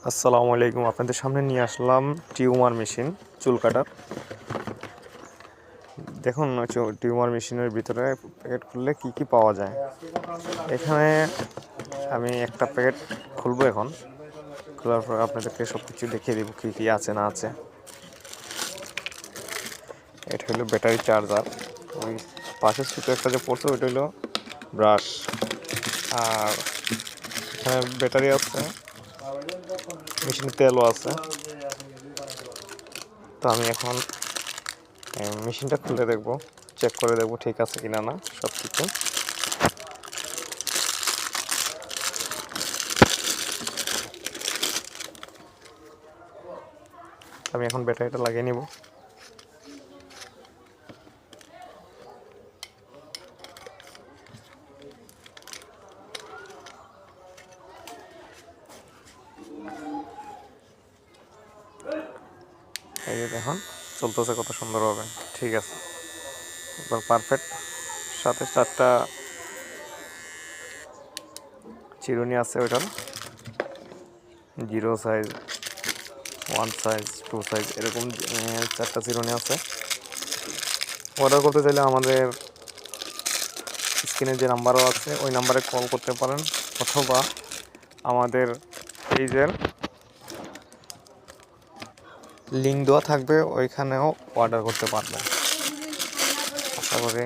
আসসালামু আলাইকুম। আপনাদের সামনে নিয়ে আসলাম টিউমার মেশিন, চুল কাটার। দেখুন টিউমার মেশিনের ভিতরে প্যাকেট খুললে কি কি পাওয়া যায়। এখানে আমি একটা প্যাকেট খুলবো এখন। খোলার পর আপনাদেরকে সব কিছু দেখিয়ে দেবো কী কী আছে না আছে। এটা হলো ব্যাটারি চার্জার। ওই পাশে ছোটো একটা যে পড়ছে ওইটা হলো ব্রাশ। আর এখানে ব্যাটারি আছে, মেশিনে তেলও আছে। তো আমি এখন মেশিনটা খুলে দেখবো, চেক করে দেখবো ঠিক আছে কিনা না সব কিছু। আমি এখন ব্যাটারিটা লাগিয়ে নিব। এই যে দেখুন চলতেছে কত সুন্দরভাবে। ঠিক আছে, এবার পারফেক্ট। সাথে 4টা চিরুনি আছে, ওইটার 0 সাইজ, 1 সাইজ, 2 সাইজ এরকম 4টা চিরুনি আছে। অর্ডার করতে চাইলে আমাদের স্ক্রিনে যে নাম্বারও আছে ওই নাম্বারে কল করতে পারেন, অথবা আমাদের পেজের লিঙ্ক দেওয়া থাকবে, ওইখানেও অর্ডার করতে পারবেন। আশা করি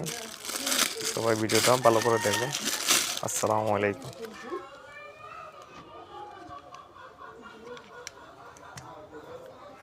সবাই ভিডিওটা ভালো করে দেখবেন। আসসালামু আলাইকুম।